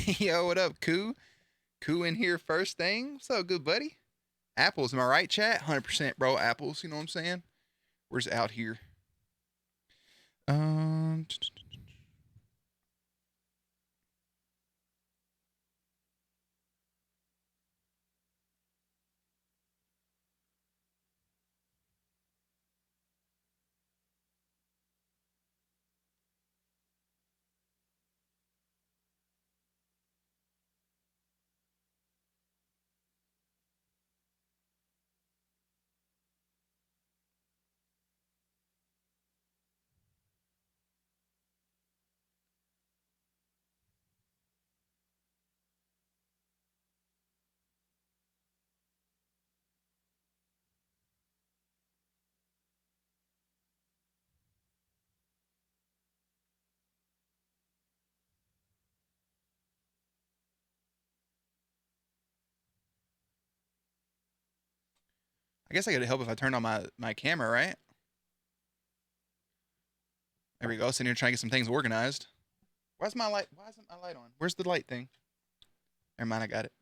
Yo, what up, Koo? Koo in here first thing. What's up, good buddy? Apples, am I right, chat? 100%, bro. Apples, you know what I'm saying? Where's out here? Um, I guess I gotta help if I turn on my camera, right? There we go. Sitting here trying to get some things organized. Why's my light? Why isn't my light on? Where's the light thing? Never mind, I got it.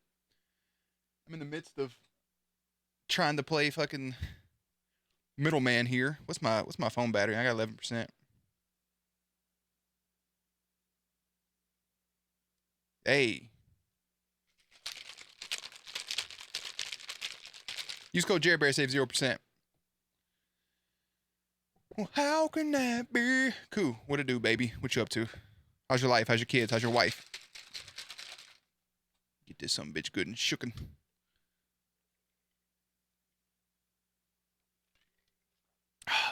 I'm in the midst of trying to play fucking middleman here. What's my phone battery? I got 11%. Hey, use code JaredBear, save 0%. Well, how can that be? Cool. What it do, baby? What you up to? How's your life? How's your kids? How's your wife? Get this some bitch good and shooken.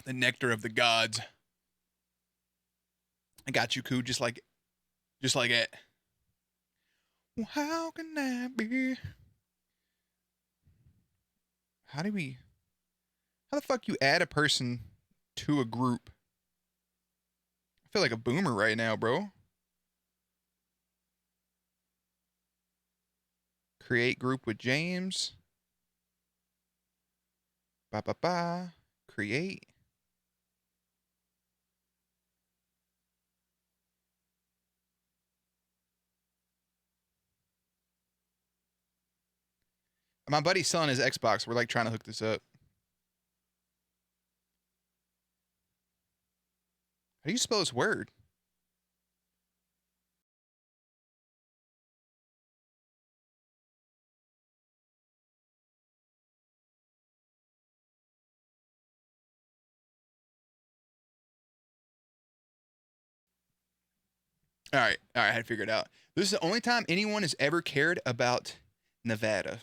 The nectar of the gods. I got you, Koo. Just like it. Well, how can that be? How do we? How the fuck you add a person to a group? I feel like a boomer right now, bro. Create group with James. Ba ba ba. Create. My buddy's selling his Xbox. We're like trying to hook this up. How do you spell this word? All right, I had to figure it out. This is the only time anyone has ever cared about Nevada.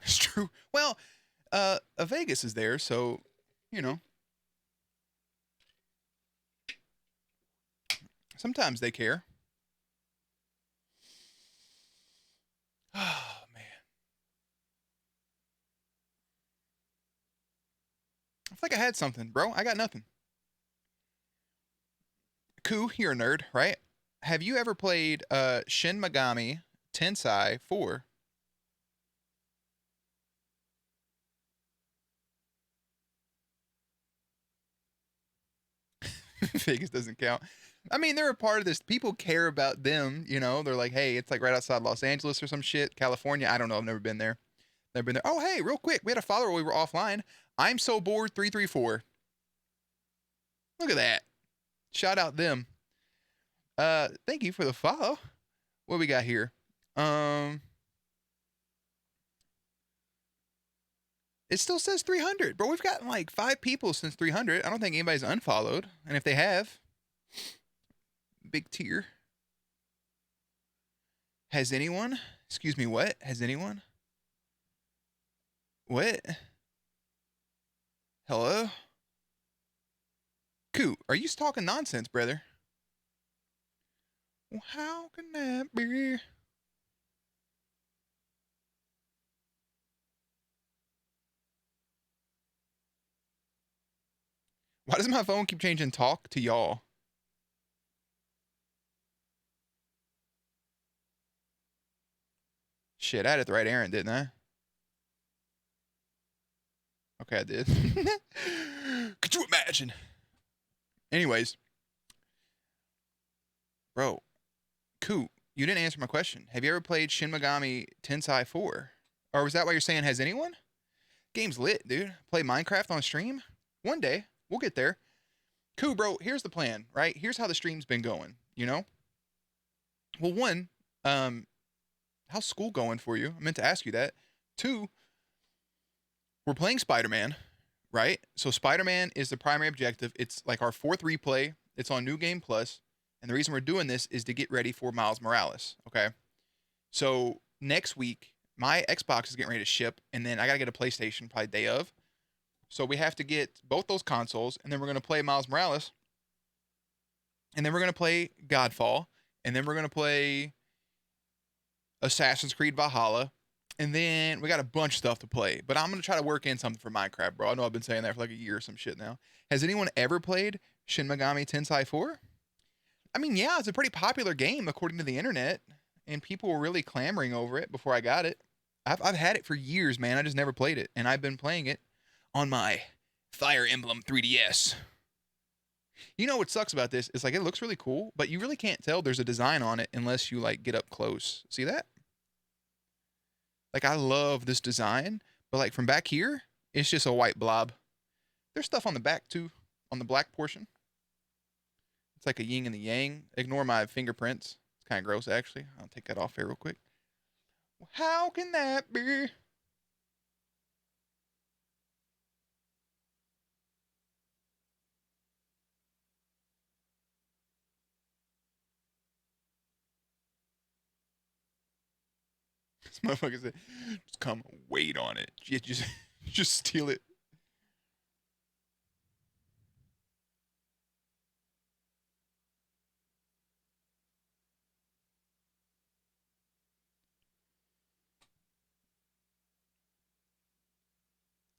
It's true. Well, Vegas is there, so you know sometimes they care. Oh man, I feel like I had something, bro. I got nothing. Koo, you're a nerd, right? Have you ever played Shin Megami Tensei 4? Vegas doesn't count. I mean, they're a part of this. People care about them, you know. They're like, hey, it's like right outside Los Angeles or some shit. California. I don't know. I've never been there. Never been there. Oh, hey, real quick. We had a follower while we were offline. I'm so bored 334. Look at that. Shout out them. Thank you for the follow. What we got here? Um, it still says 300, but we've gotten like 5 people since 300. I don't think anybody's unfollowed, and if they have, big tier. Has anyone? Excuse me. What? Has anyone? What? Hello? Coot, are you talking nonsense, brother? Well, how can that be? Why does my phone keep changing talk to y'all? Shit, I had it the right errand, didn't I? Okay, I did. Could you imagine? Anyways, bro, Coot, you didn't answer my question. Have you ever played Shin Megami Tensei 4? Or was that why you're saying has anyone? Game's lit, dude. Play Minecraft on stream? One day. We'll get there. Cool, bro. Here's the plan, right? Here's how the stream's been going, you know? Well, one, how's school going for you? I meant to ask you that. Two, we're playing Spider-Man, right? So Spider-Man is the primary objective. It's like our fourth replay. It's on New Game Plus. And the reason we're doing this is to get ready for Miles Morales, okay? So next week, my Xbox is getting ready to ship, and then I got to get a PlayStation probably day of. So we have to get both those consoles, and then we're going to play Miles Morales, and then we're going to play Godfall, and then we're going to play Assassin's Creed Valhalla, and then we got a bunch of stuff to play. But I'm going to try to work in something for Minecraft, bro. I know I've been saying that for like a year or some shit now. Has anyone ever played Shin Megami Tensei 4? I mean, yeah, it's a pretty popular game according to the internet, and people were really clamoring over it before I got it. I've had it for years, man. I just never played it, and I've been playing it on my Fire Emblem 3DS. You know what sucks about this? It's like it looks really cool, but you really can't tell there's a design on it unless you like get up close. See that? Like I love this design, but like from back here, it's just a white blob. There's stuff on the back too, on the black portion. It's like a yin and the yang. Ignore my fingerprints. It's kind of gross actually. I'll take that off here real quick. How can that be? This motherfucker said, just come wait on it. Just steal it.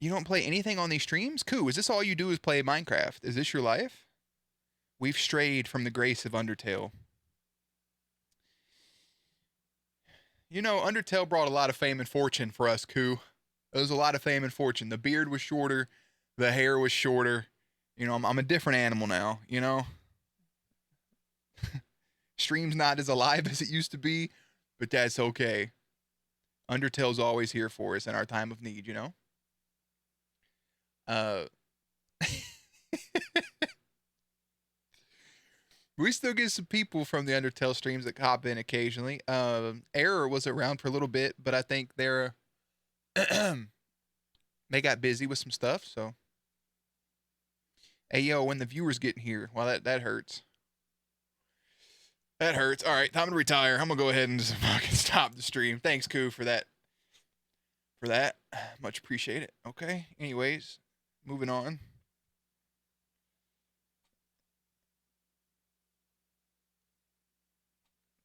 You don't play anything on these streams? Cool. Is this all you do is play Minecraft? Is this your life? We've strayed from the grace of Undertale. You know, Undertale brought a lot of fame and fortune for us, Koo. There was a lot of fame and fortune. The beard was shorter. The hair was shorter. You know, I'm a different animal now, you know? Stream's not as alive as it used to be, but that's okay. Undertale's always here for us in our time of need, you know? We still get some people from the Undertale streams that hop in occasionally. Error was around for a little bit, but I think they got busy with some stuff. So, hey yo, when the viewers get in here, well, that hurts. That hurts. All right, time to retire. I'm gonna go ahead and just fucking stop the stream. Thanks, Koo, for that. Much appreciate it. Okay. Anyways, moving on.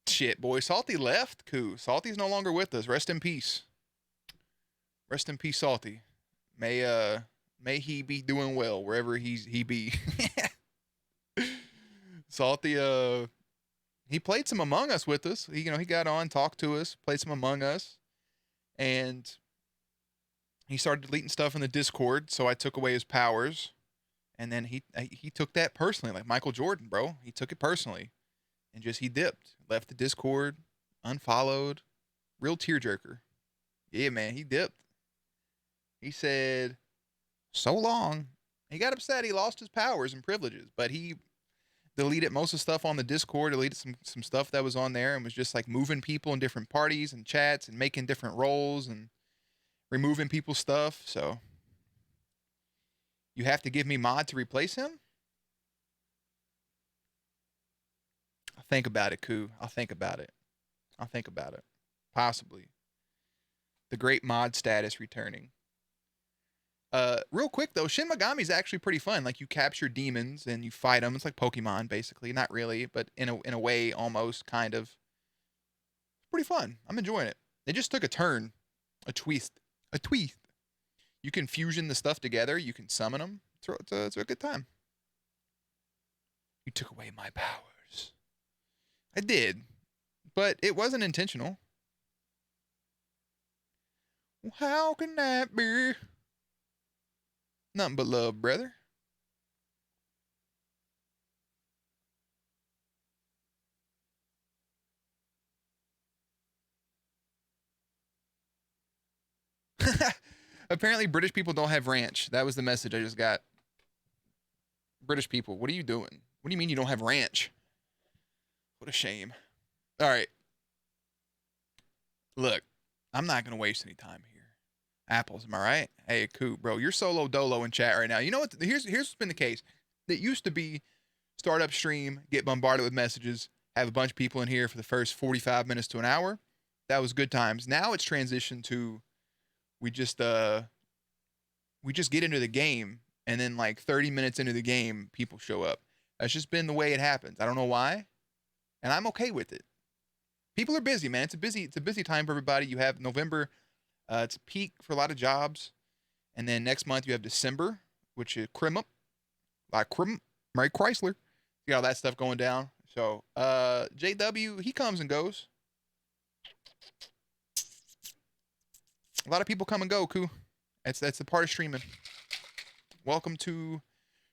Shit, boy. Salty left. Cool. Salty's no longer with us. Rest in peace. Rest in peace, Salty. May he be doing well wherever he be. Salty, he played some Among Us with us. He got on, talked to us, played some Among Us, and he started deleting stuff in the Discord. So I took away his powers, and then he took that personally, like Michael Jordan, bro. He took it personally. And he dipped, left the Discord, unfollowed, real tearjerker. Yeah, man, he dipped. He said, so long. He got upset. He lost his powers and privileges, but he deleted most of the stuff on the Discord, deleted some stuff that was on there, and was just like moving people in different parties and chats and making different roles and removing people's stuff. So you have to give me mod to replace him? I'll think about it, Koo. I'll think about it. Possibly. The great mod status returning. Real quick though, Shin Megami is actually pretty fun. Like you capture demons and you fight them. It's like Pokemon basically. Not really, but in a way almost kind of. Pretty fun. I'm enjoying it. It just took a turn. A twist. You can fusion the stuff together. You can summon them. It's a good time. You took away my powers. I did, but it wasn't intentional. Well, how can that be? Nothing but love, brother. Apparently British people don't have ranch. That was the message I just got. British people, what are you doing? What do you mean you don't have ranch? What a shame. All right. Look, I'm not going to waste any time here. Apples, am I right? Hey, Coop, bro, you're solo dolo in chat right now. You know what? Here's what's been the case. It used to be start up stream, get bombarded with messages, have a bunch of people in here for the first 45 minutes to an hour. That was good times. Now it's transitioned to we just get into the game, and then like 30 minutes into the game, people show up. That's just been the way it happens. I don't know why, and I'm okay with it. People are busy, man. It's a busy time for everybody. You have November, it's a peak for a lot of jobs, and then next month you have December, which is Mary Chrysler. You got all that stuff going down. So JW, he comes and goes. A lot of people come and go, Koo. That's the part of streaming. Welcome to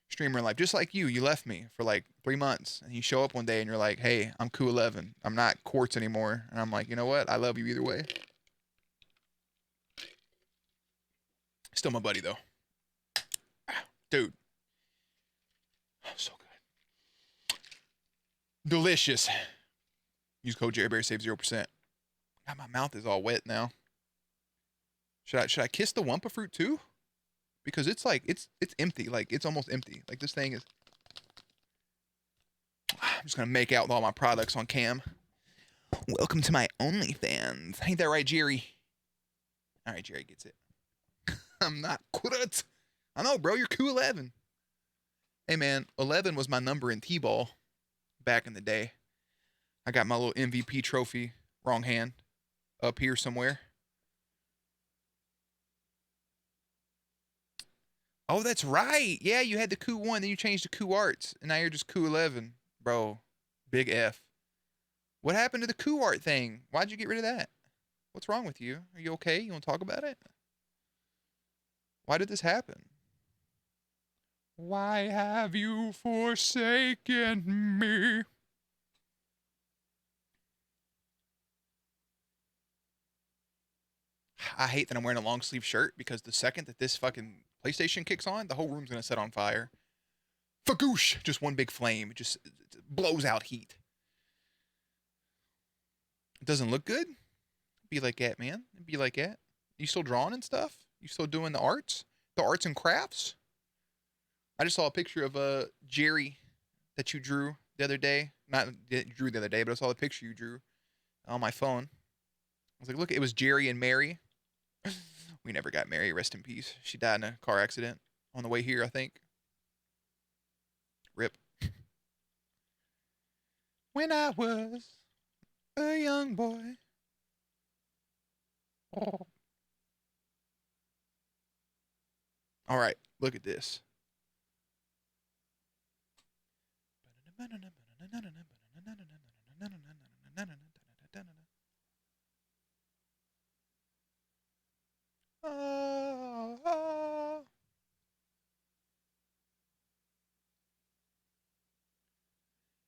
streamer life. Just like you left me for like 3 months, and you show up one day and you're like, hey, I'm Koo11. I'm not Quartz anymore. And I'm like, you know what? I love you either way. Still my buddy, though. Dude. So good. Delicious. Use code JerryBear, save 0%. God, my mouth is all wet now. Should I kiss the Wumpa fruit too? Because it's like it's empty. Like it's almost empty. Like this thing is. I'm just gonna make out with all my products on cam. Welcome to my OnlyFans. Ain't that right, Jerry? All right, Jerry gets it. I'm not quit. I know, bro. You're Koo11. Hey, man. 11 was my number in T-ball back in the day. I got my little MVP trophy, wrong hand, up here somewhere. Oh, that's right. Yeah, you had the Koo1, then you changed to Koo Arts, and now you're just Koo11. Bro, big F. What happened to the Koo Art thing? Why'd you get rid of that? What's wrong with you? Are you okay? You want to talk about it? Why did this happen? Why have you forsaken me? I hate that I'm wearing a long sleeve shirt because the second that this fucking PlayStation kicks on, the whole room's gonna set on fire. Fagoosh! Just one big flame. It just blows out heat. It doesn't look good? Be like that, man. Be like that. You still drawing and stuff? You still doing the arts? The arts and crafts? I just saw a picture of Jerry that you drew the other day. Not drew the other day, but I saw the picture you drew on my phone. I was like, look, it was Jerry and Mary. We never got Mary, rest in peace. She died in a car accident on the way here, I think. Rip. When I was a young boy. Oh. All right, look at this.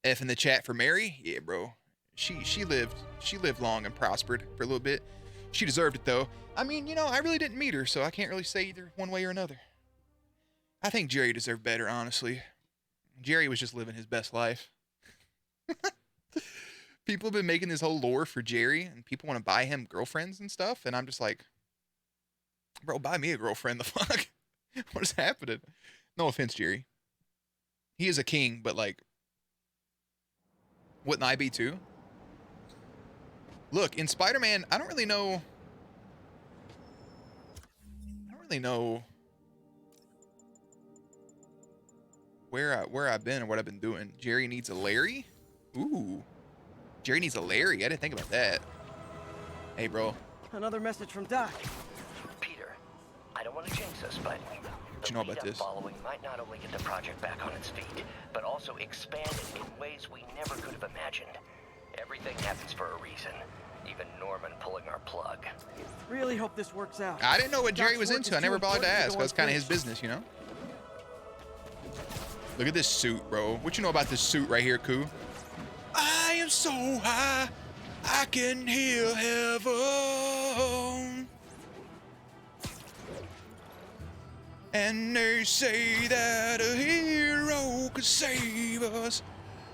F in the chat for Mary. Yeah, bro. She lived long and prospered for a little bit. She deserved it though. I mean, you know, I really didn't meet her, so I can't really say either one way or another. I think Jerry deserved better, honestly. Jerry was just living his best life. People have been making this whole lore for Jerry, and people want to buy him girlfriends and stuff, and I'm just like, bro, buy me a girlfriend, the fuck? What is happening? No offense, Jerry. He is a king, but like, wouldn't I be too? Look, in Spider-Man, I don't really know where I've been or what I've been doing. Jerry needs a Larry? Ooh. Jerry needs a Larry. I didn't think about that. Hey, bro. Another message from Doc. Peter, I don't want to jinx us, but what you know about this? Following might not only get the project back on its feet, but also expand it in ways we never could have imagined. Everything happens for a reason. Even Norman pulling our plug. Really hope this works out. I didn't know what Jerry Doc's was work into. is I never too bothered to important ask. go That's kind of his unfinished. business, you know? Look at this suit, bro. What you know about this suit right here, Koo? I am so high, I can hear heaven. And they say that a hero could save us.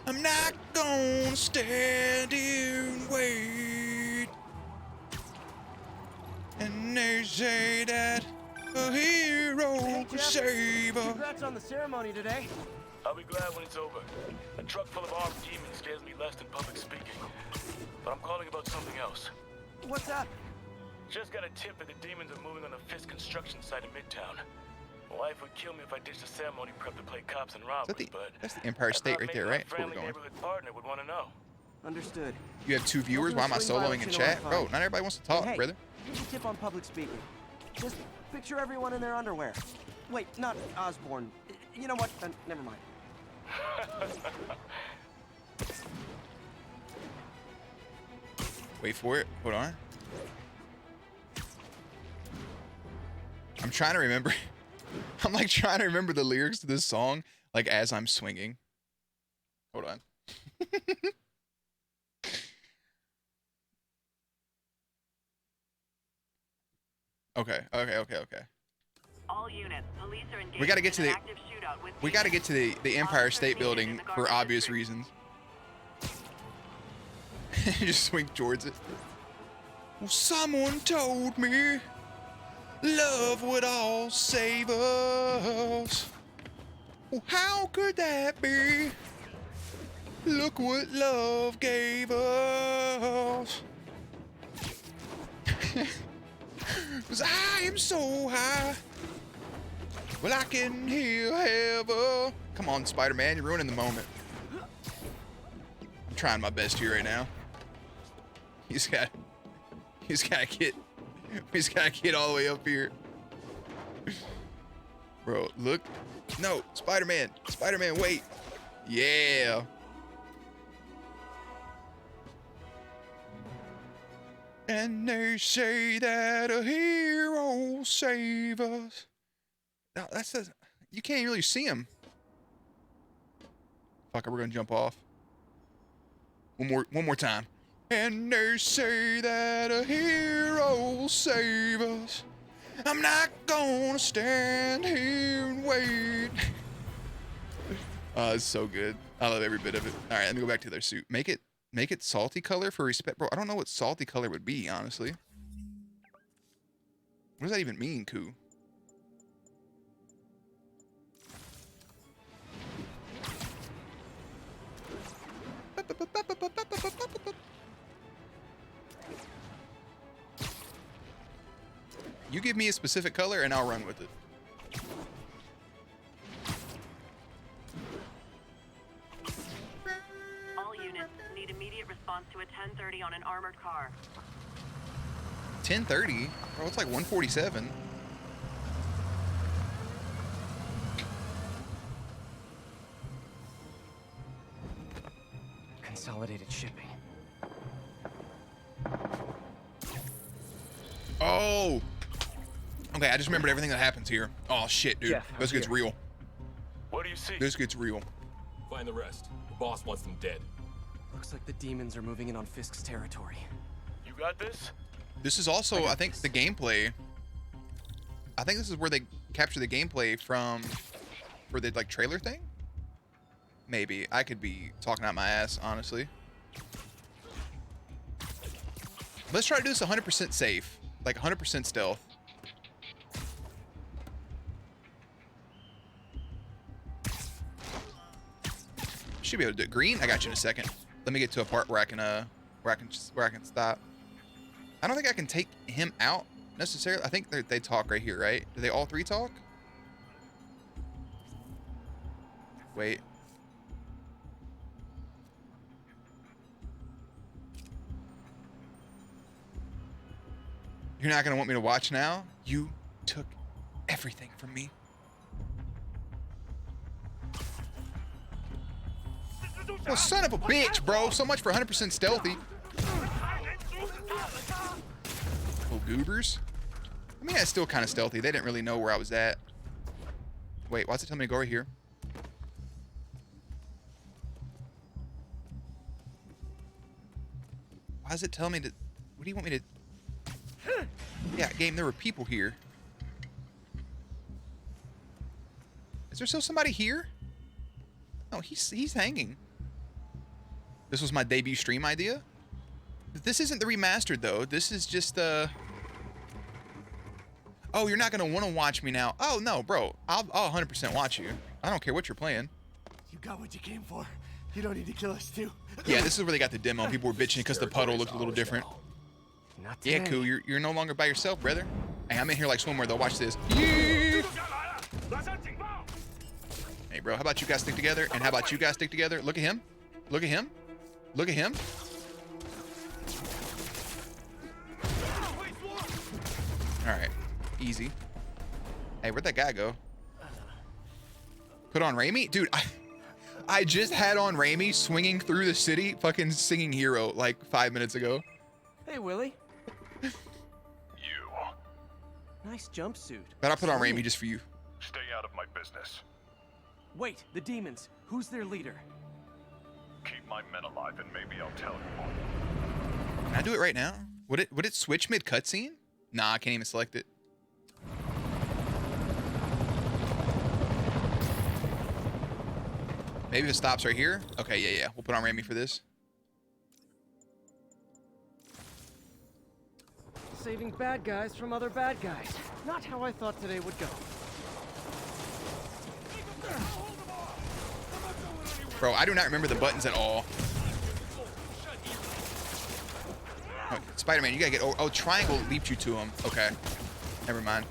I'm not gonna stand here and wait. And they say that a hero Hey, could Jeff. save us. Congrats on the ceremony today. I'll be glad when it's over. A truck full of armed demons scares me less than public speaking. But I'm calling about something else. What's up? Just got a tip that the demons are moving on the Fisk construction site in Midtown. My wife would kill me if I ditched the ceremony prep to play cops and robbers, but That's the Empire I State thought right there, maybe right? my That's where we're friendly going. neighborhood partner would want to know. Understood. You have 2 viewers. Why am I soloing in chat? Bro, not everybody wants to talk, Hey, brother. here's a tip on public speaking. Just picture everyone in their underwear. Wait, not Osborne. You know what? Never mind. Wait for it. Hold on. I'm trying to remember. I'm like trying to remember the lyrics to this song, like as I'm swinging. Hold on. Okay. All units, police are engaged We gotta get to in the. an active shootout with We gotta get to the Empire State Building for obvious reasons. Just swing towards it. Well, someone told me love would all save us. Well, how could that be? Look what love gave us. 'Cause I am so high. Well, I can hear heaven. Come on, Spider-Man, you're ruining the moment. I'm trying my best here right now. He's got to get all the way up here. Bro, look. No, Spider-Man, wait. Yeah. And they say that a hero save us. Now that says you can't really see him. Fuck it, we're gonna jump off. One more time. And they say that a hero will save us. I'm not gonna stand here and wait. Oh, it's so good. I love every bit of it. All right, let me go back to their suit. Make it salty color for respect, bro. I don't know what salty color would be, honestly. What does that even mean, Koo? You give me a specific color and I'll run with it. All units need immediate response to a 1030 on an armored car. 10:30? Bro, it's like 1:47. Consolidated shipping. Oh! Okay, I just remembered everything that happens here. Oh shit, dude. Jeff, This gets here. real. What do you see? This gets real. Find the rest. The boss wants them dead. Looks like the demons are moving in on Fisk's territory. You got this? This is also, I think, the gameplay. I think this is where they capture the gameplay from for the like trailer thing. Maybe. I could be talking out my ass, honestly. Let's try to do this 100% safe. Like 100% stealth. Should be able to do it. Green, I got you in a second. Let me get to a part where I can stop. I don't think I can take him out necessarily. I think they talk right here, right? Do they all three talk? Wait. You're not gonna want me to watch now? You took everything from me. Oh, son of a bitch, bro. So much for 100% stealthy. Oh, goobers. I mean, that's still kind of stealthy. They didn't really know where I was at. Wait, why does it tell me to go right here? Why does it tell me to... What do you want me to... Yeah, game, there were people here. Is there still somebody here? Oh, he's hanging. This was my debut stream idea. This isn't the remastered though. This is just Oh, you're not gonna want to watch me now. Oh no, bro. I'll 100% watch you. I don't care what you're playing. You got what you came for. You don't need to kill us too. Yeah, this is where they got the demo. People were bitching because the puddle looked a little different. Not Yeah, today. cool. You're no longer by yourself, brother. Hey, I'm in here like swimwear though. Watch this. Yeah. Hey, bro. How about you guys stick together? And how about you guys stick together? Look at him. Look at him. Look at him. All right. Easy. Hey, where'd that guy go? Put on Raimi? Dude, I just had on Raimi swinging through the city fucking singing Hero like 5 minutes ago. Hey, Willie. You. Nice jumpsuit. But I put on Raimi just for you. Stay out of my business. Wait, the demons. Who's their leader? Keep my men alive and maybe I'll tell you. Can I do it right now? Would it switch mid cutscene? Nah, I can't even select it. Maybe if it stops right here. Okay, yeah. We'll put on Raimi for this. Saving bad guys from other bad guys. Not how I thought today would go. Bro, I do not remember the buttons at all. Oh, Spider-Man, you gotta get... Oh, triangle leaped you to him. Okay. Never mind.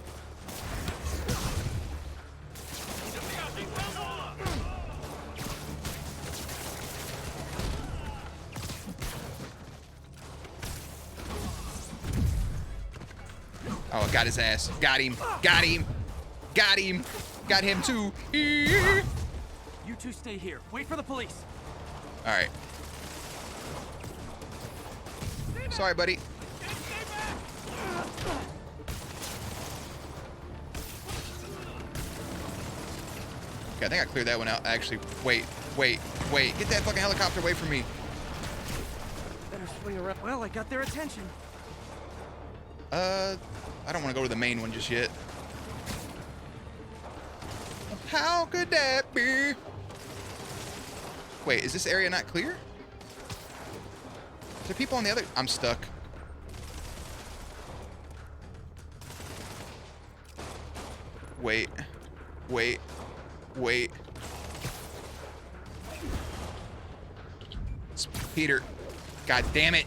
Oh, got his ass. Got him. Got him. Got him. Got him too. You two stay here. Wait for the police. All right. Sorry, buddy. Okay, I think I cleared that one out. Actually, wait. Get that fucking helicopter away from me. Better swing around. Well, I got their attention. I don't want to go to the main one just yet. How could that be? Wait, is this area not clear? Is there people on the other? I'm stuck. Wait. It's Peter. God damn it.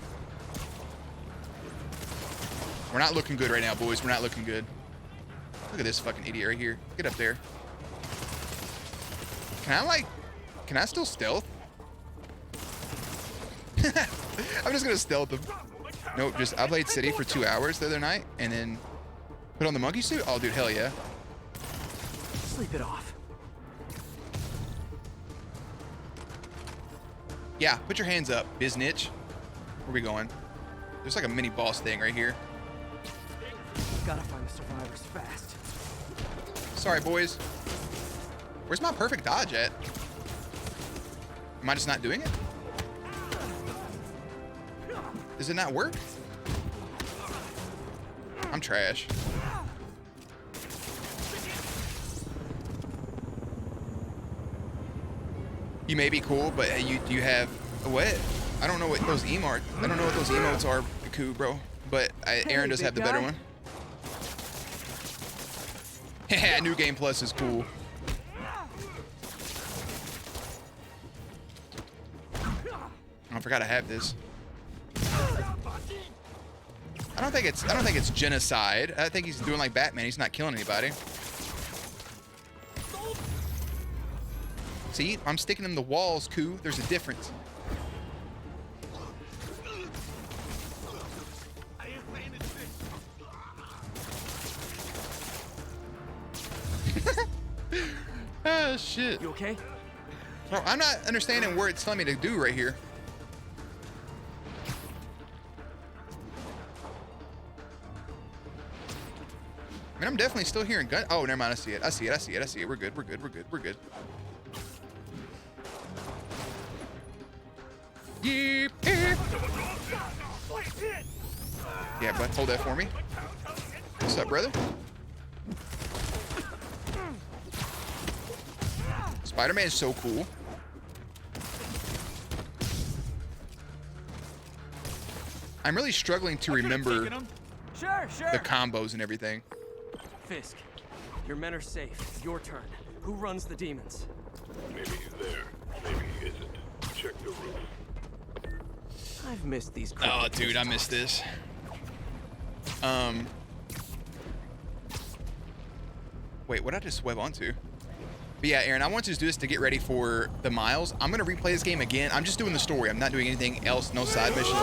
We're not looking good right now, boys. We're not looking good. Look at this fucking idiot right here. Get up there. Can I still stealth? I'm just gonna stealth him. Nope, I played City for 2 hours the other night and then put on the monkey suit. Oh, dude, hell yeah. Sleep it off. Yeah, put your hands up, biznitch. Where we going? There's like a mini boss thing right here. Gotta find the survivors fast. Sorry, boys. Where's my perfect dodge at? Am I just not doing it? Does it not work? I'm trash. You may be cool, but you have what? I don't know what those emotes. I don't know what those emotes are, cool, bro. But Aaron does have the better one. Yeah, New Game Plus is cool. I forgot I have this. I don't think it's genocide. I think he's doing like Batman. He's not killing anybody. See, I'm sticking him to walls, Koo. There's a difference. Ah, shit. You okay? Bro, I'm not understanding where it's telling me to do right here. I mean, I'm definitely still hearing gun. Oh, never mind. I see it. We're good. Yeep. Yeah, bud, hold that for me. What's up, brother? Spider-Man is so cool. I'm really struggling to remember Sure. the combos and everything. Fisk, your men are safe. Your turn. Who runs the demons? Maybe he's there. Maybe he isn't. Check the roof. I've missed these. Oh, dude, I missed this. Wait, what did I just web onto? But yeah, Aaron, I want to just do this to get ready for the miles. I'm gonna replay this game again. I'm just doing the story. I'm not doing anything else, no side missions.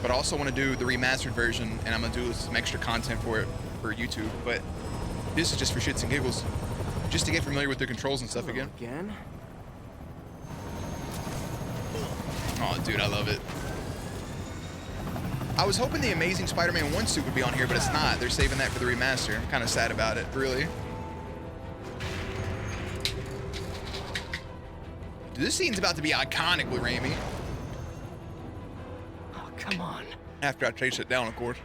But I also want to do the remastered version, and I'm gonna do some extra content for it for YouTube. But this is just for shits and giggles, just to get familiar with the controls and stuff again. Oh, dude, I love it. I was hoping the Amazing Spider-Man 1 suit would be on here, but it's not. They're saving that for the remaster. I'm kind of sad about it, really. Dude, this scene's about to be iconic with Raimi. Oh, come on. After I chase it down, of course.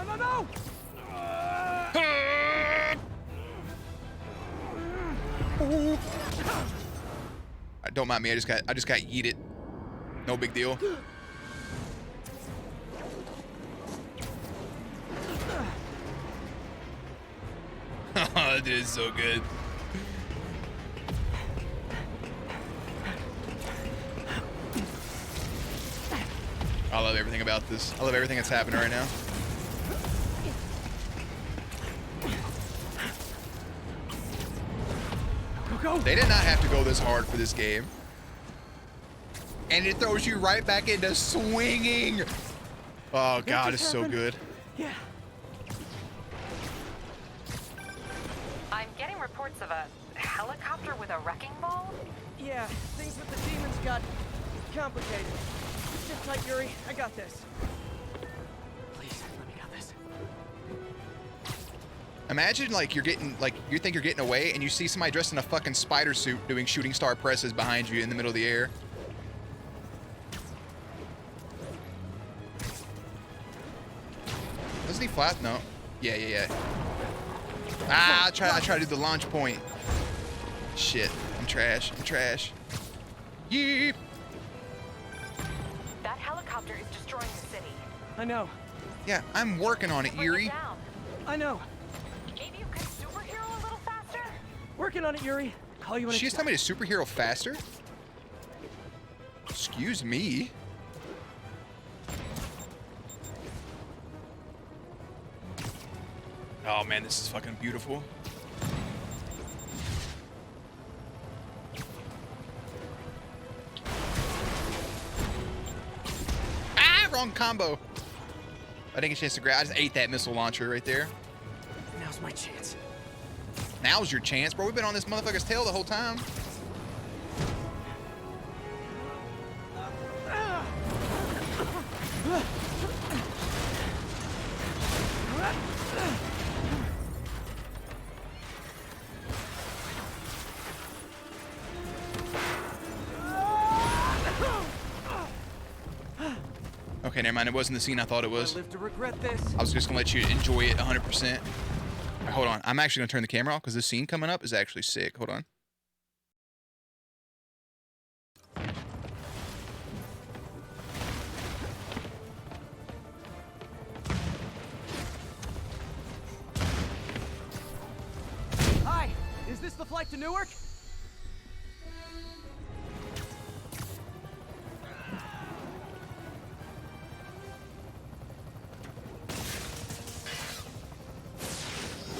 No! Don't mind me. I just got yeeted. No big deal. That is so good. I love everything about this. I love everything that's happening right now. Go. They did not have to go this hard for this game. And it throws you right back into swinging. Oh, God, it's so good. Yeah. I'm getting reports of a helicopter with a wrecking ball. Yeah, things with the demons got complicated. Sit tight, Yuri. I got this. Please, let me got this. Imagine, like, you're getting, like, you think you're getting away and you see somebody dressed in a fucking spider suit doing shooting star presses behind you in the middle of the air. Doesn't he flat? No. Yeah. Ah, I try to do the launch point. Shit. I'm trash. Yeep. That helicopter is destroying the city. I know. Yeah, I'm working on it, Bring Yuri. it down. I know. Maybe you could superhero a little faster? Working on it, Yuri. Call you when She's telling me to superhero faster? Excuse me. Oh man, this is fucking beautiful. Ah, wrong combo. I didn't get a chance to grab. I just ate that missile launcher right there. Now's my chance. Now's your chance, bro. We've been on this motherfucker's tail the whole time. Okay, never mind. It wasn't the scene I thought it was. I live to regret this. I was just gonna let you enjoy it 100%. Right, hold on. I'm actually gonna turn the camera off because this scene coming up is actually sick. Hold on. Hi, is this the flight to Newark?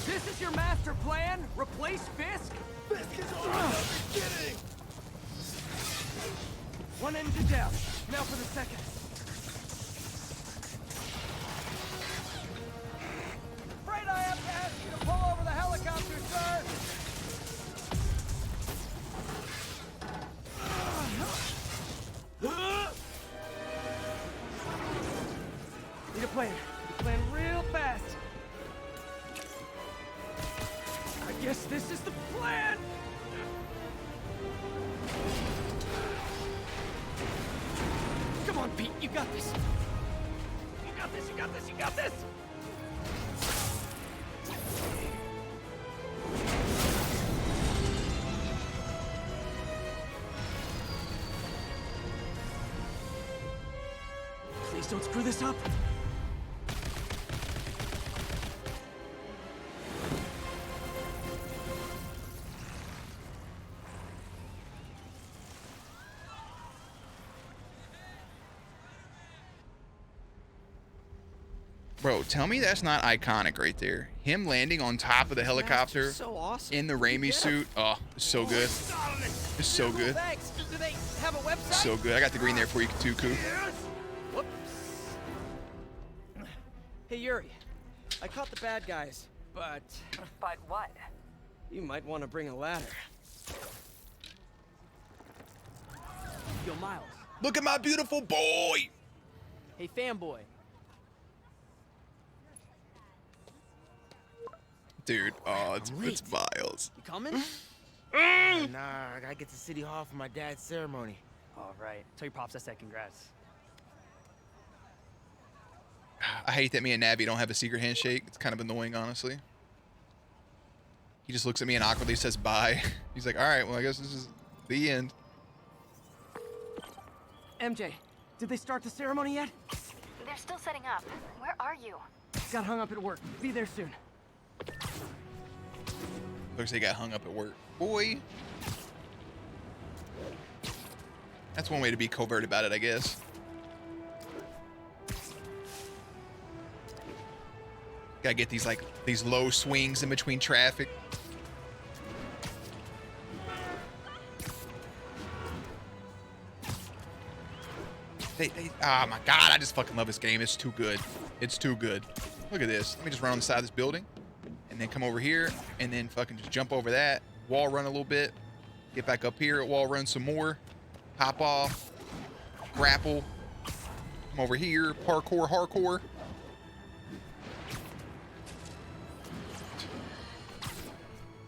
This is your master plan? Replace Fisk? Fisk is already at the beginning! One engine down. Now for the second. Afraid I have to ask you to pull over the helicopter, sir. Need a plan. Plan real fast. I guess this is the plan. Come on, Pete. You got this. You got this. don't screw this up. Bro, tell me that's not iconic right there. Him landing on top of the helicopter So awesome. in the Raimi suit. Oh, it's so good. It's so good. Thanks. Do they have a website? So good. I got the green there for you too, Coop. Whoops. Hey, Yuri. I caught the bad guys, but But what? you might want to bring a ladder. Yo, Miles. Look at my beautiful boy. Hey, fanboy. Dude, oh, it's Miles. You coming? Nah, I gotta get to City Hall for my dad's ceremony. All right. Tell your pops I said congrats. I hate that me and Navi don't have a secret handshake. It's kind of annoying, honestly. He just looks at me and awkwardly says bye. He's like, all right, well, I guess this is the end. MJ, did they start the ceremony yet? They're still setting up. Where are you? Got hung up at work. Be there soon. Looks like they got hung up at work. Boy. That's one way to be covert about it, I guess. Gotta get these, like, these low swings in between traffic. Oh my god, I just fucking love this game. It's too good. It's too good. Look at this. Let me just run on the side of this building. And then come over here. And then fucking just jump over that. Wall run a little bit. Get back up here. Wall run some more. Hop off. Grapple. Come over here. Parkour, hardcore.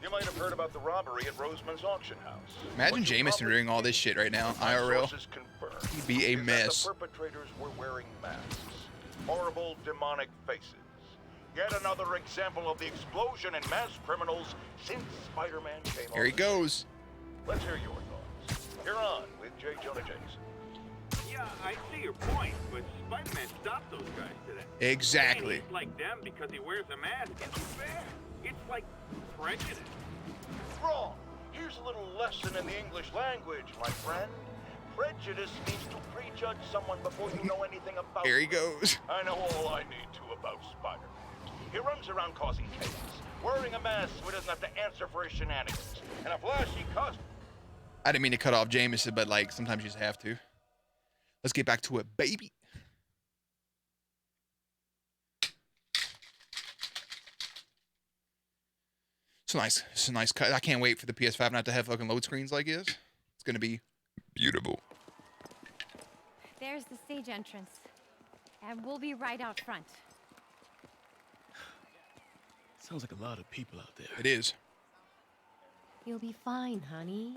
You might have heard about the robbery at Roseman's auction house. Imagine What you Jameson probably doing all this shit right now. My IRL. sources confirm He'd be a is that mess. The perpetrators were wearing masks. Horrible, demonic faces. Yet another example of the explosion in mass criminals since Spider-Man came on. Here he the goes. Let's hear your thoughts. You're on with J. Jonah Jameson. Yeah, I see your point, but Spider-Man stopped those guys today. Exactly. He's like them because he wears a mask. It's fair. It's like prejudice. Wrong. Here's a little lesson in the English language, my friend. Prejudice means to prejudge someone before you know anything about Here he them. goes. I know all I need to about Spider-Man. He runs around causing chaos, wearing a mask so he doesn't have to answer for his shenanigans, and a flashy costume. I didn't mean to cut off Jameson, but like sometimes you just have to. Let's get back to it, baby. It's a nice cut. I can't wait for the PS5 not to have fucking load screens like this. It's gonna be beautiful. There's the stage entrance. And we'll be right out front. Sounds like a lot of people out there. It is. You'll be fine, honey.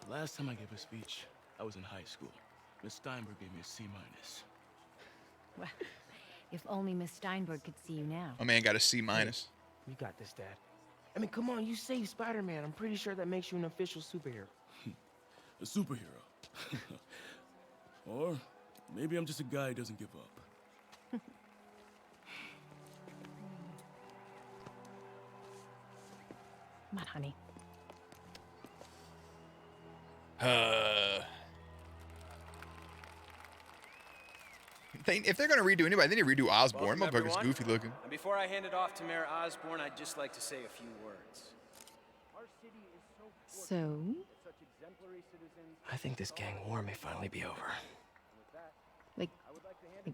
The last time I gave a speech, I was in high school. Miss Steinberg gave me a C-. Well, if only Miss Steinberg could see you now. My man got a C-. You got this, Dad. I mean, come on, you saved Spider-Man. I'm pretty sure that makes you an official superhero. A superhero. Or maybe I'm just a guy who doesn't give up. Come on, honey. If they're gonna redo anybody, they need to redo Osborn. Welcome, Motherfucker's everyone. goofy looking. And before I hand it off to Mayor Osborn, I'd just like to say a few words. So? I think this gang war may finally be over. Like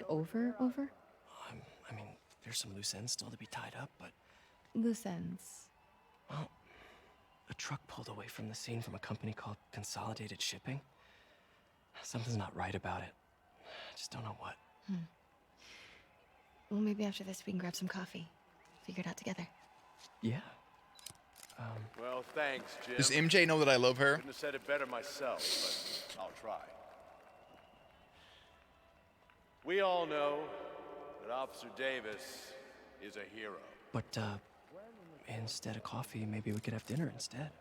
over? I mean, there's some loose ends still to be tied up, but... Loose ends. Well, a truck pulled away from the scene from a company called Consolidated Shipping. Something's not right about it. I just don't know what. Well, maybe after this we can grab some coffee. Figure it out together. Yeah. Well, thanks, Jim. Does MJ know that I love her? Couldn't have said it better myself, but I'll try. We all know that Officer Davis is a hero. But, instead of coffee, maybe we could have dinner instead.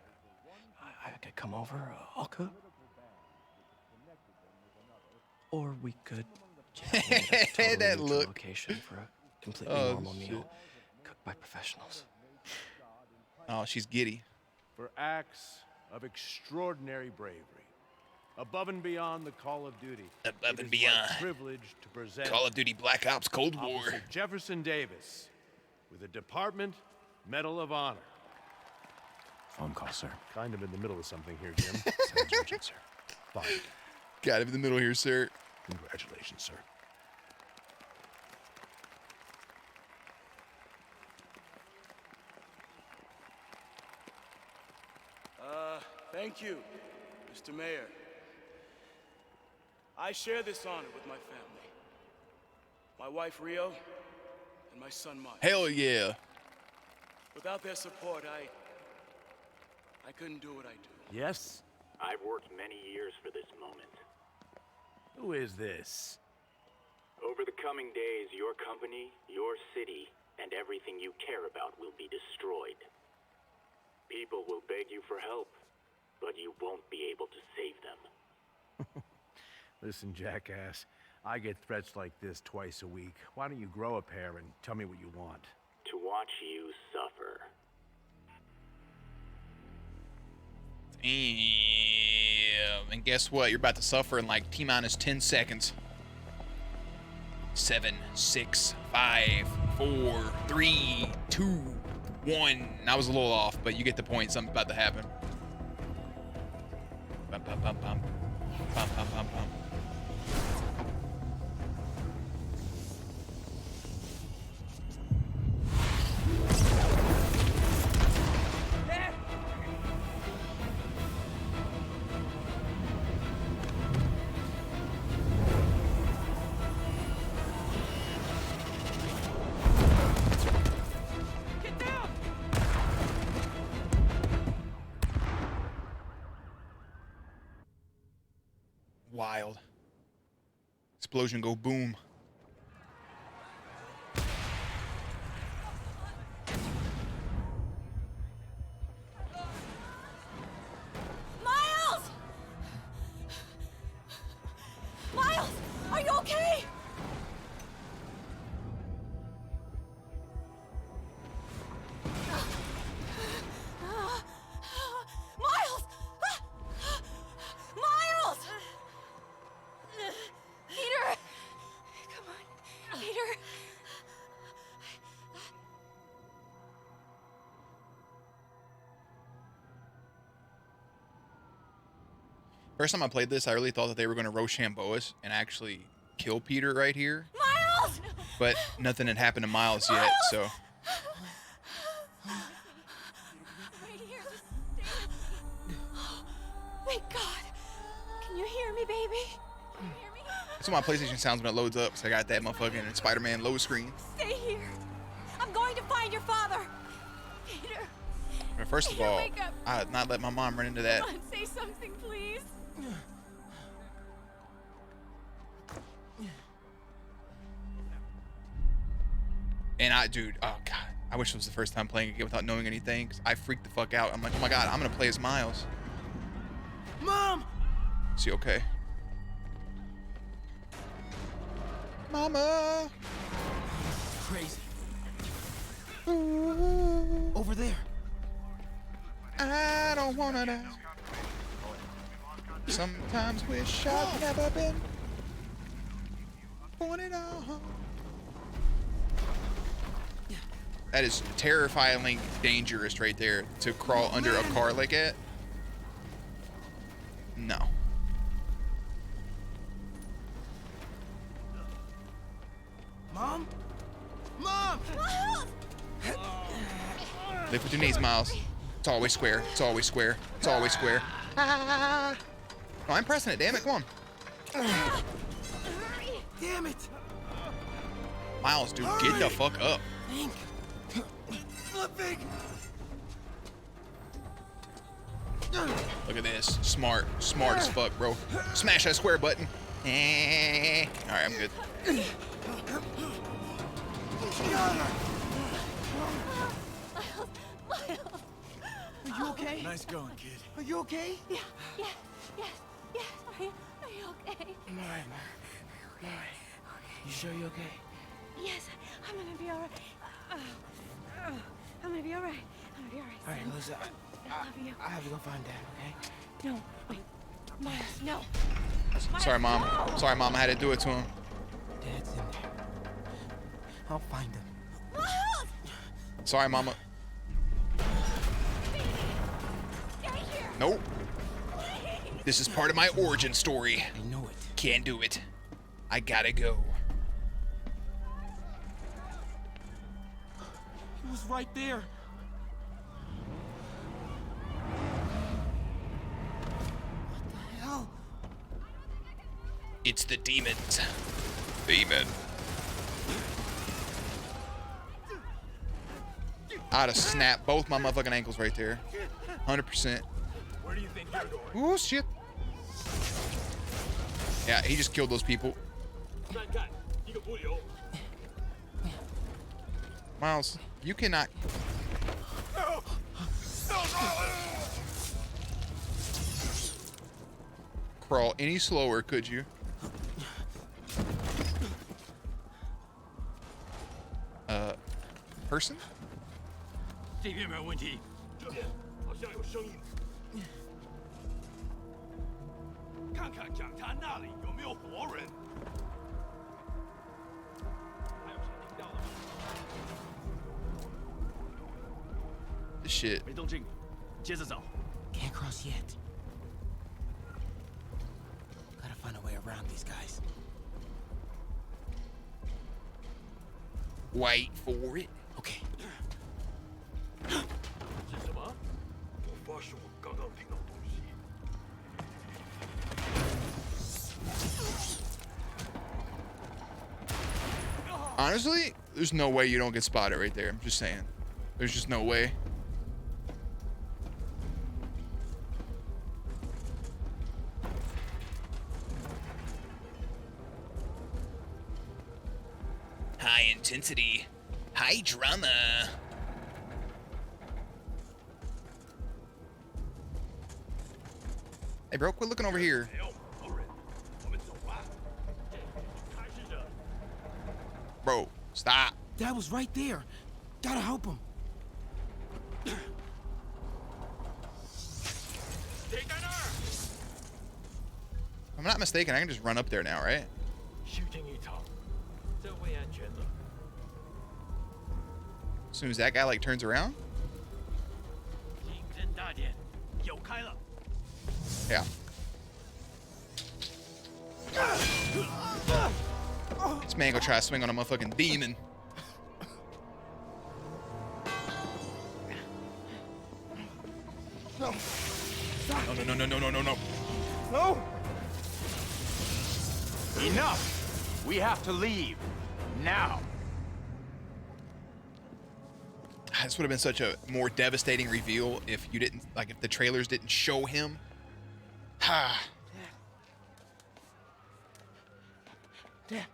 I could come over, I'll cook. Or we could Totally That neutral look. location for a completely Oh, normal shit. meal cooked by professionals. Oh, she's giddy. For acts of extraordinary bravery, above and beyond the call of duty. Above it and is beyond. my privilege to present Call of Duty Black Ops Cold War. Officer Jefferson Davis with the Department Medal of Honor. Phone call, sir. Kind of in the middle of something here, Jim. Sounds urgent, sir. Fine. Got him in the middle here, sir. Congratulations, sir. Thank you, Mr. Mayor. I share this honor with my family. My wife, Rio, and my son, Mike. Hell yeah. Without their support, I couldn't do what I do. Yes? I've worked many years for this moment. Who is this? Over the coming days, your company, your city, and everything you care about will be destroyed. People will beg you for help, but you won't be able to save them. Listen, jackass. I get threats like this twice a week. Why don't you grow a pair and tell me what you want? To watch you suffer. Damn. And guess what? You're about to suffer in like T-minus 10 seconds. 7, 6, 5, 4, 3, 2, 1. I was a little off, but you get the point. Something's about to happen. Bum, bum, bum, bum. Bum, bum, bum, bum. Get down! Wild. Explosion go boom. Miles! Miles, are you okay? Miles! Miles! Peter! Come on, Peter. First time I played this, I really thought that they were going to Rochambeau us and actually kill Peter right here. Miles! But nothing had happened to Miles yet, so. Right here, just stay with me. Thank God. Can you hear me, baby? Can you hear me? That's what my PlayStation sounds when it loads up, so I got that motherfucking Spider-Man load screen. Stay here. I'm going to find your father. Peter. But first of Peter, all, wake up. I had not let my mom run into that. Come on, say something, please. And dude, oh God, I wish it was the first time playing a game without knowing anything, 'cause I freaked the fuck out. I'm like, oh my God, I'm gonna play as Miles. Mom! Is he okay? Mama! Crazy. Ooh, Over there. I don't wanna die. Sometimes wish I'd never been born at all. That is terrifyingly dangerous right there, to crawl under a car like that. No. Mom? Mom! Lift with your knees, Miles. It's always square. It's always square. It's always square. Oh, I'm pressing it. Damn it. Come on. Damn it! Miles, dude, get the fuck up. Flipping! Look at this. Smart. Smart as fuck, bro. Smash that square button. Alright, I'm good. Are you okay? Nice going, kid. Are you okay? Yeah, yes. Are you okay? Mine. You sure you're okay? Yes, I'm gonna be alright. I'm gonna be alright. I'm gonna be alright. All right, Melissa. I love you. I have to go find Dad, okay? No, wait. Miles, no. Sorry, Mom. No. Sorry, Mom. I had to do it to him. Dad's in there. I'll find him. Miles! Sorry, Mama. Stay here. Nope. This is part of my origin story. I know it. Can't do it. I gotta go. He was right there. What the hell? It's the demons. Demon. I'd have snapped both my motherfucking ankles right there. 100%. Where do you think you're going? Oh, shit. Yeah, he just killed those people. Miles, you cannot. Crawl any slower, could you? Person? 这边没有问题，这边好像有声音。看看讲台那里有没有活人。还有谁听到了吗 This shit. 没动静，接着找。Can't cross yet. Gotta find a way around these guys. Wait for it. Okay. 是什么？我发现我刚刚听到东西。 Honestly, there's no way you don't get spotted right there. I'm just saying. There's just no way. High intensity. High drama. Hey, bro, quit looking over here. Bro, stop. Dad was right there. Gotta help him. If I'm not mistaken, I can just run up there now, right? 虚惊一场，这会安全的。 As soon as that guy like turns around. 精神大点，有开了。 Yeah. This man go try to swing on a motherfucking demon. No. No. No. Enough! We have to leave. Now. This would have been such a more devastating reveal if you didn't, like, if the trailers didn't show him. Ha. Dad.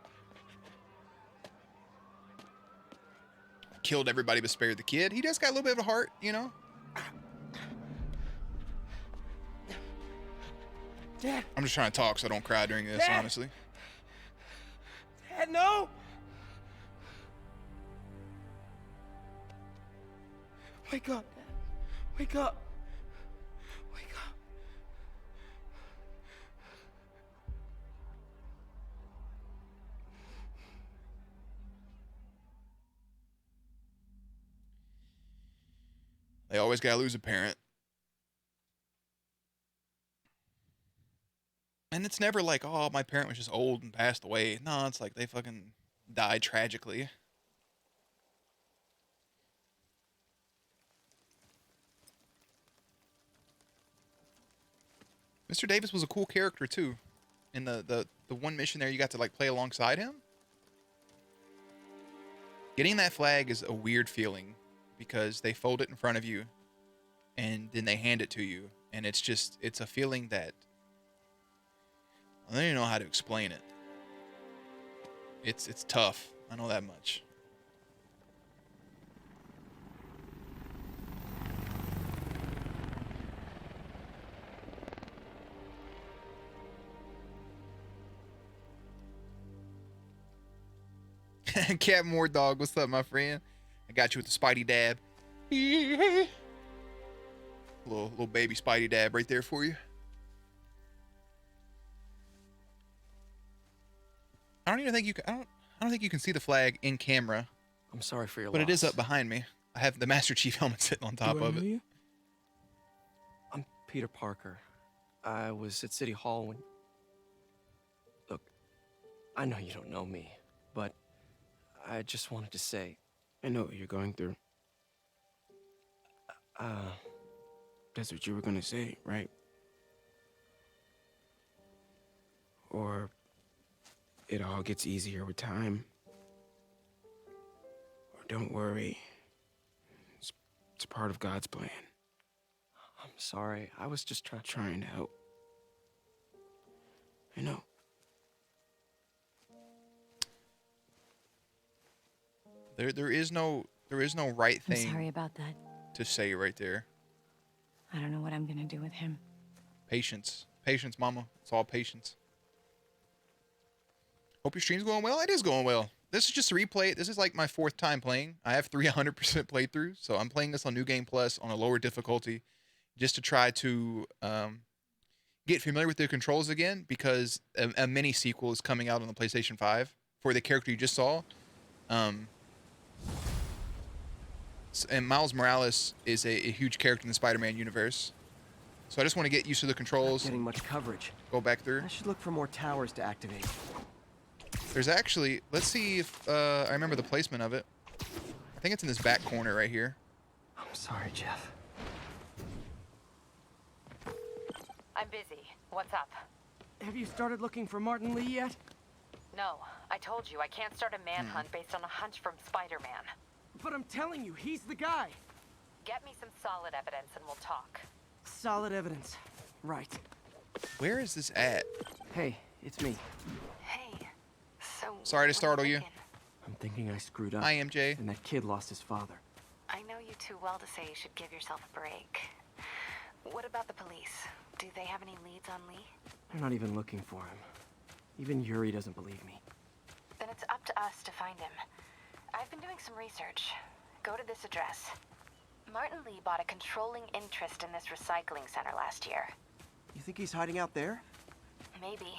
Killed everybody but spared the kid. He just got a little bit of a heart, you know? Dad. I'm just trying to talk so I don't cry during this, Dad. honestly. Dad, no! Wake up, Dad. Wake up. Wake up. They always gotta lose a parent. And it's never like, oh, my parent was just old and passed away. No, it's like they fucking died tragically. Mr. Davis was a cool character too. In the one mission there, you got to like play alongside him. Getting that flag is a weird feeling because they fold it in front of you and then they hand it to you. And it's just, it's a feeling that I don't even know how to explain it. It's tough. I know that much. Cat More Dog, what's up, my friend? I got you with the Spidey dab. Little baby Spidey dab right there for you. I don't even think you can. I don't think you can see the flag in camera. I'm sorry for your but loss. It is up behind me. I have the Master Chief helmet sitting on top of it. You? I'm Peter Parker. I was at City Hall when... Look, I know you don't know me, but I just wanted to say... I know what you're going through. That's what you were gonna say, right? Or it all gets easier with time. Or don't worry. It's part of God's plan. I'm sorry. I was just trying to help. I know. There is no right thing. I'm sorry about that. To say right there. I don't know what I'm gonna do with him. Patience, mama. It's all patience. Hope your stream's going well. It is going well. This is just a replay. This is like my 4th time playing. I have 300% playthrough, so I'm playing this on New Game Plus on a lower difficulty, just to try to get familiar with the controls again, because a mini sequel is coming out on the PlayStation 5 for the character you just saw. And Miles Morales is a huge character in the Spider-Man universe. So I just want to get used to the controls. Not getting much coverage. Go back through. I should look for more towers to activate. There's actually, let's see if I remember the placement of it. I think it's in this back corner right here. I'm sorry, Jeff. I'm busy. What's up? Have you started looking for Martin Lee yet? No, I told you I can't start a manhunt based on a hunch from Spider-Man. But I'm telling you, he's the guy. Get me some solid evidence and we'll talk. Solid evidence. Right. Where is this at? Hey, it's me. Hey, so... Sorry to startle you. I'm thinking I screwed up. Hi, MJ. And that kid lost his father. I know you too well to say you should give yourself a break. What about the police? Do they have any leads on Lee? They're not even looking for him. Even Yuri doesn't believe me. Then it's up to us to find him. I've been doing some research. Go to this address. Martin Lee bought a controlling interest in this recycling center last year. You think he's hiding out there? Maybe.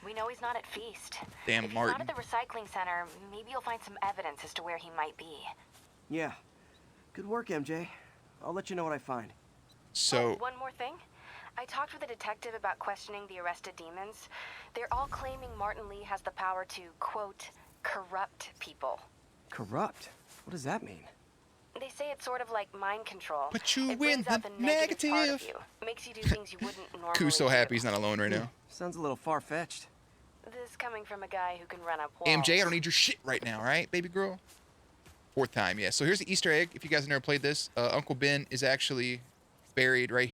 We know he's not at Feast. Damn, if Martin. If he's not at the recycling center, maybe you'll find some evidence as to where he might be. Yeah. Good work, MJ. I'll let you know what I find. So... Oh, one more thing. I talked with a detective about questioning the arrested demons. They're all claiming Martin Lee has the power to, quote, corrupt people. Corrupt? What does that mean? They say it's sort of like mind control. But you it win brings out the the negative part of negative. you. Makes you do things you wouldn't normally Ku's so happy do. he's not alone right now. Sounds a little far-fetched. This coming from a guy who can run up walls. MJ, I don't need your shit right now, all right, baby girl? 4th time, yeah. So here's the Easter egg. If you guys have never played this, Uncle Ben is actually buried right